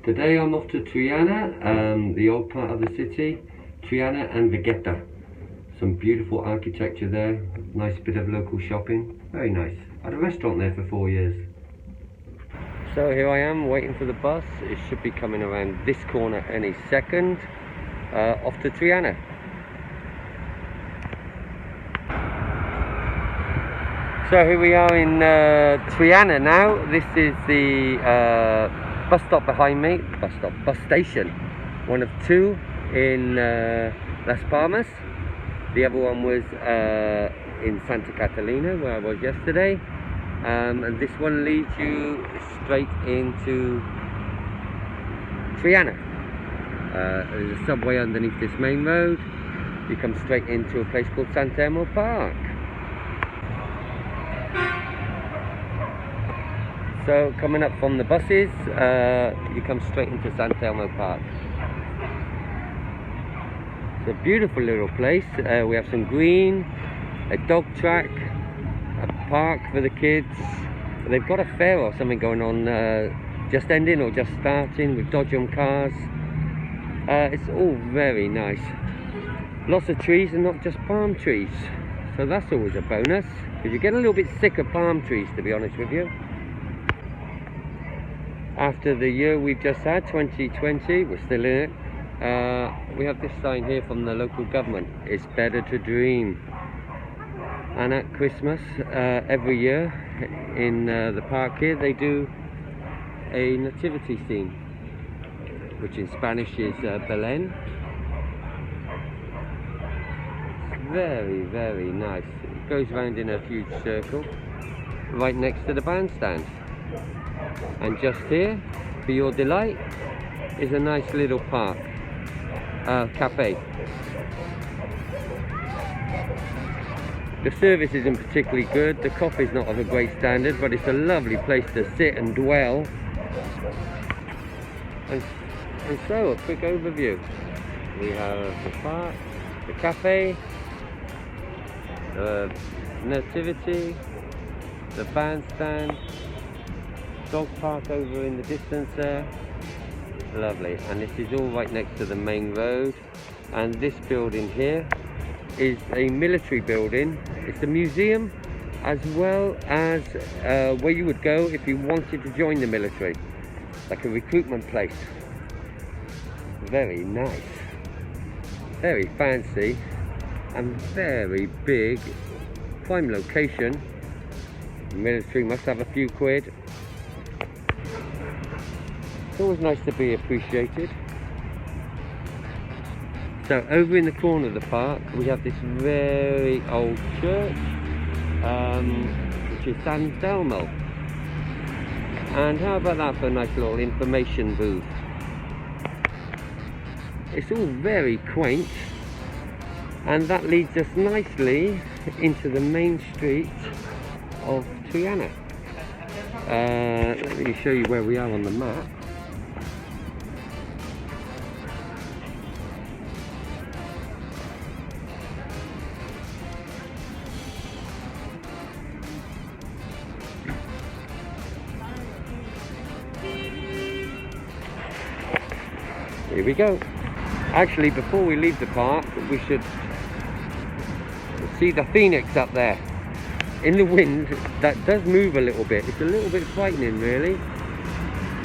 Today I'm off to Triana, the old part of the city, Triana and Vegeta. Some beautiful architecture there, nice bit of local shopping, very nice. I had a restaurant there for 4 years. So here I am waiting for the bus. It should be coming around this corner any second, off to Triana. So here we are in Triana now. This is the bus stop behind me, bus station. One of two in Las Palmas. The other one was in Santa Catalina, where I was yesterday. And this one leads you straight into Triana. There's a subway underneath this main road. You come straight into a place called San Telmo Park. So coming up from the buses, you come straight into San Telmo Park. It's a beautiful little place. We have some green, a dog track, a park for the kids. They've got a fair or something going on, just ending or just starting, with dodgem cars. It's all very nice. Lots of trees, and not just palm trees. So that's always a bonus, because you get a little bit sick of palm trees, to be honest with you. After the year we've just had, 2020, we're still in it. We have this sign here from the local government: it's better to dream. And at Christmas, every year in the park here, they do a nativity scene, which in Spanish is Belén. Very, very nice. It goes round in a huge circle, right next to the bandstand. And just here, for your delight, is a nice little park, cafe. The service isn't particularly good, the coffee's not of a great standard, but it's a lovely place to sit and dwell. And so, a quick overview. We have the park, the cafe, the nativity, the bandstand, dog park over in the distance there. Lovely. And this is all right next to the main road. And this building here is a military building. It's a museum, as well as where you would go if you wanted to join the military, like a recruitment place. Very nice, very fancy, and very big. Prime location. The military must have a few quid. It's always nice to be appreciated. So over in the corner of the park, we have this very old church, which is San Telmo. And how about that for a nice little information booth? It's all very quaint, and that leads us nicely into the main street of Triana. Let me show you where we are on the map. Here we go. Actually, before we leave the park, we should see the phoenix up there. In the wind, that does move a little bit. It's a little bit frightening, really.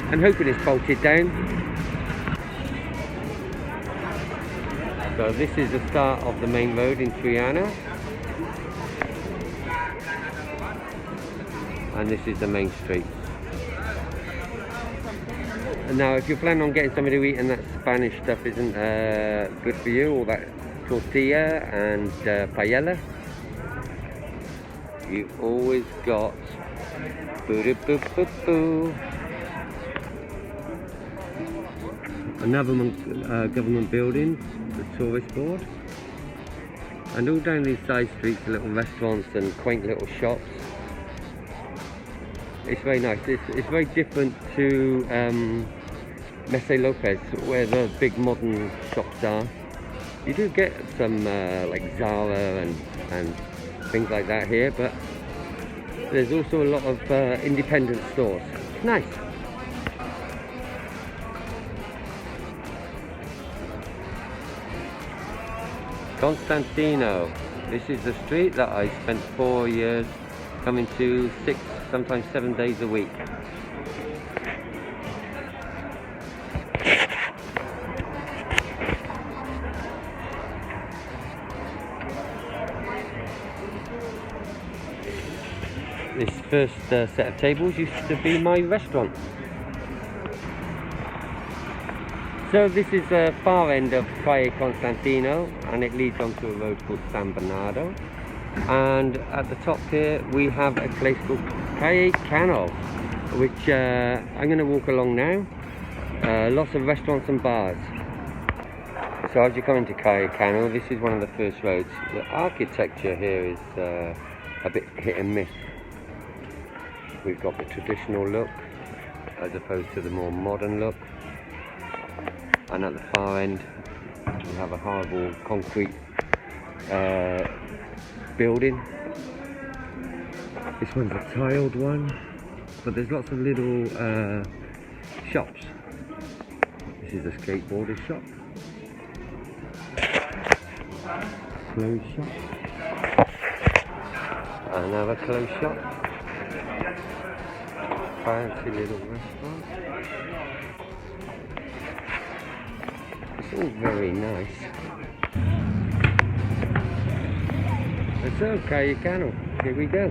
I'm hoping it's bolted down. So this is the start of the main road in Triana. And this is the main street. Now, if you're planning on getting something to eat and that Spanish stuff isn't good for you, all that tortilla and paella, you always got another government building, the tourist board, and all down these side streets, little restaurants and quaint little shops. It's very nice. It's very different to Mesa Lopez, where the big modern shops are. You do get some like Zara and things like that here, but there's also a lot of independent stores. Nice. Constantino. This is the street that I spent 4 years coming to 6, sometimes 7 days a week. This first set of tables used to be my restaurant. So this is the far end of Calle Constantino, and it leads onto a road called San Bernardo. And at the top here we have a place called Calle Cano, which I'm going to walk along now. Lots of restaurants and bars. So as you come into Calle Cano, this is one of the first roads. The architecture here is a bit hit and miss. We've got the traditional look as opposed to the more modern look. And at the far end we have a horrible concrete building. This one's a tiled one, but there's lots of little shops. This is a skateboarder shop. Clothes shop. Another clothes shop. Fancy little restaurant. It's all very nice. So, Calle Cano, here we go.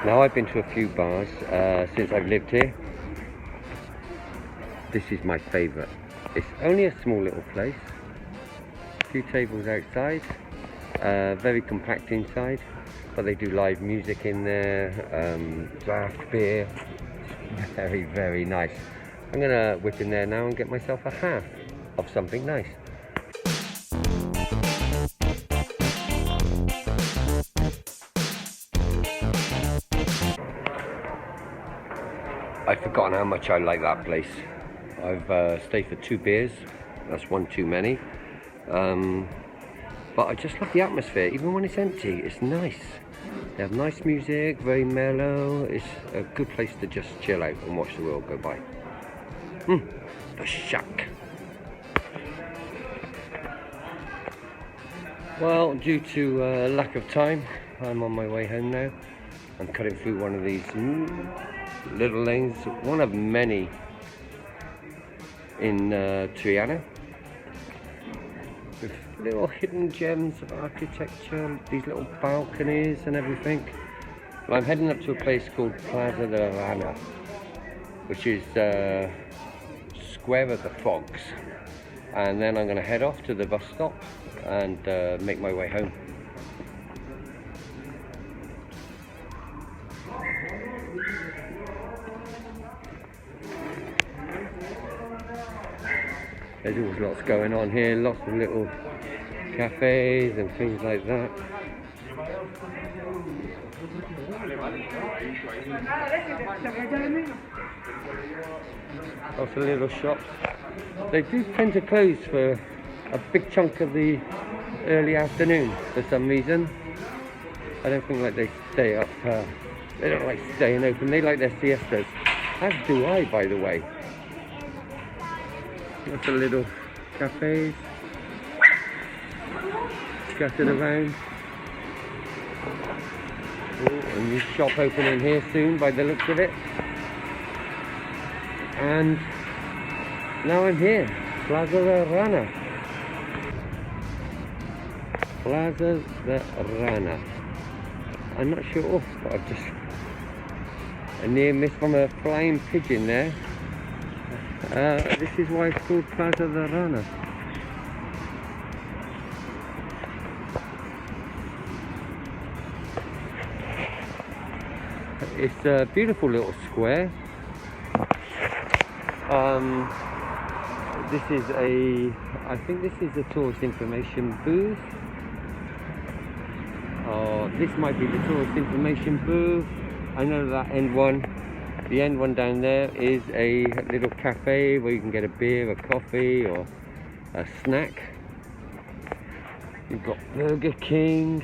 Now I've been to a few bars since I've lived here. This is my favourite. It's only a small little place. A few tables outside, very compact inside, but they do live music in there, draft beer. It's very, very nice. I'm gonna whip in there now and get myself a half of something nice. I've forgotten how much I like that place. I've stayed for 2 beers. That's one too many. But I just love the atmosphere. Even when it's empty, it's nice. They have nice music, very mellow. It's a good place to just chill out and watch the world go by. The shack. Well, due to lack of time, I'm on my way home now. I'm cutting through one of these little lanes, one of many in Triana, with little hidden gems of architecture, these little balconies and everything. Well, I'm heading up to a place called Plaza de Rana, which is Square of the Frogs, and then I'm going to head off to the bus stop and make my way home. There's always lots going on here, lots of little cafes and things like that. Lots of little shops. They do tend to close for a big chunk of the early afternoon for some reason. I don't think like they stay up, they don't like staying open, they like their siestas. As do I, by the way. Lots of little cafes scattered around. Oh, a new shop opening here soon by the looks of it. And now I'm here, Plaza de Rana. Plaza de Rana. I'm not sure, but I've just a near miss from a flying pigeon there. This is why it's called Plaza de Rana. It's a beautiful little square. This is I think this is a tourist information booth. Oh, this might be the tourist information booth. I know that end one. The end one down there is a little cafe where you can get a beer, a coffee, or a snack. You've got Burger King,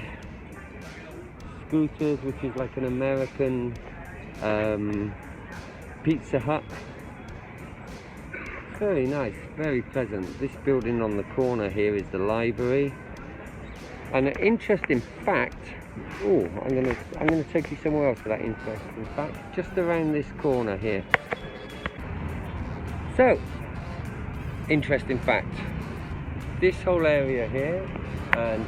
Scooters, which is like an American Pizza Hut. Very nice, very pleasant. This building on the corner here is the library. And an interesting fact, oh, I'm gonna take you somewhere else for that interesting fact, just around this corner here. So, interesting fact, this whole area here, and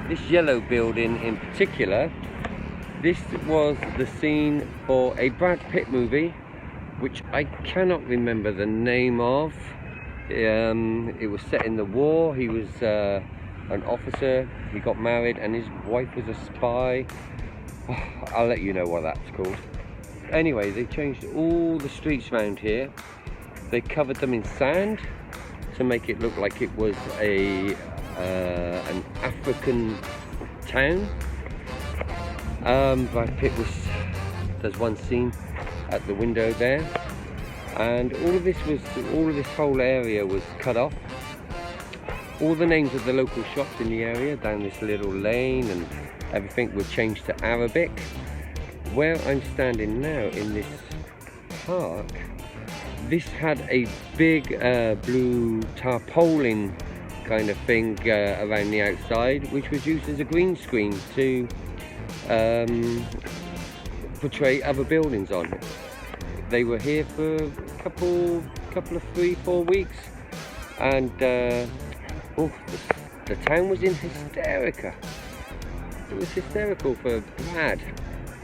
this yellow building in particular, this was the scene for a Brad Pitt movie, which I cannot remember the name of. It was set in the war. He was an officer, he got married, and his wife was a spy. I'll let you know what that's called. Anyway, they changed all the streets around here. They covered them in sand to make it look like it was an African town. Brad Pitt there's one scene at the window there, and all of this whole area was cut off. All the names of the local shops in the area down this little lane and everything were changed to Arabic. Where I'm standing now in this park, this had a big blue tarpaulin kind of thing around the outside, which was used as a green screen to portray other buildings on it. They were here for a couple of 3-4 weeks, and the town was in hysterica. It was hysterical for Brad,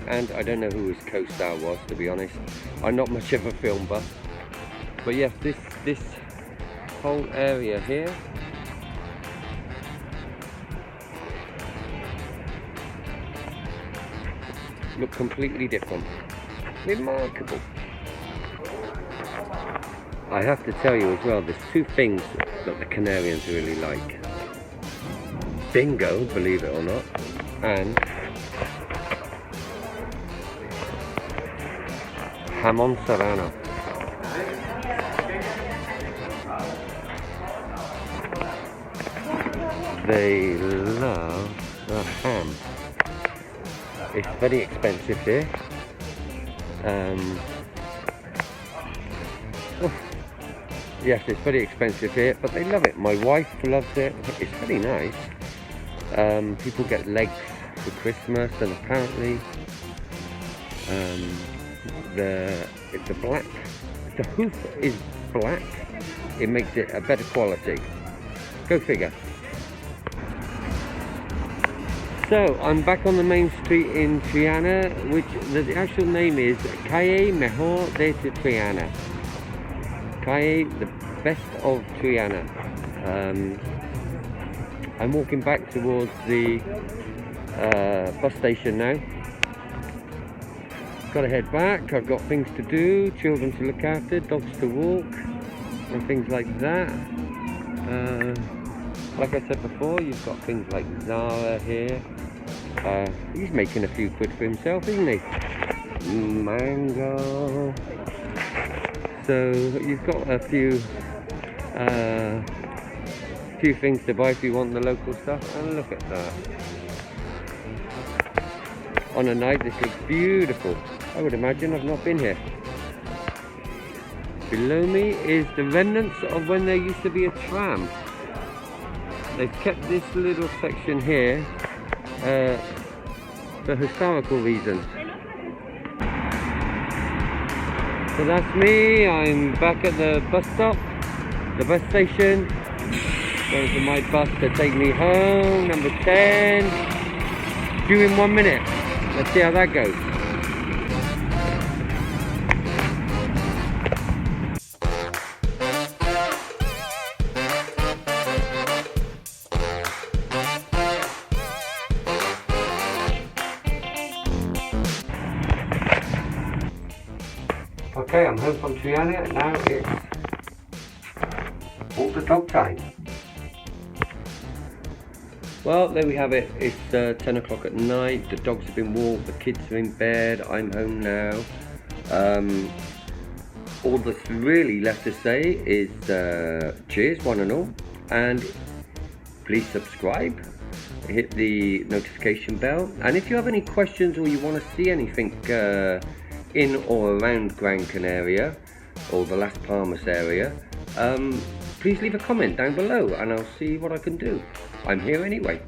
and I don't know who his co-star was, to be honest. I'm not much of a film buff, but yes, this whole area here look completely different. Remarkable. I have to tell you as well, there's two things that the Canarians really like. Bingo, believe it or not, and jamón serrano. They love the ham. It's very expensive here. Yes, it's very expensive here, but they love it. My wife loves it. It's very nice. People get legs for Christmas, and apparently the hoof is black. It makes it a better quality. Go figure. So I'm back on the main street in Triana, which the actual name is Calle Mejor de Triana. Calle, the best of Triana. I'm walking back towards the bus station now. Got to head back. I've got things to do, children to look after, dogs to walk, and things like that. Like I said before, you've got things like Zara here. He's making a few quid for himself, isn't he? Mango. So you've got a few things to buy if you want the local stuff. And look at that. On a night, this looks beautiful. I would imagine I've not been here. Below me is the remnants of when there used to be a tram. They've kept this little section here for historical reasons. So that's me. I'm back at the bus stop, the bus station. Going for my bus to take me home, number 10. Due in 1 minute. Let's see how that goes. Okay, I'm home from Triana. Now it's walk the dog time. Well, there we have it. It's 10 o'clock at night. The dogs have been walked. The kids are in bed. I'm home now. All that's really left to say is cheers, one and all, and please subscribe. hit the notification bell. And if you have any questions or you want to see anything in or around Gran Canaria or the Las Palmas area, please leave a comment down below and I'll see what I can do. I'm here anyway.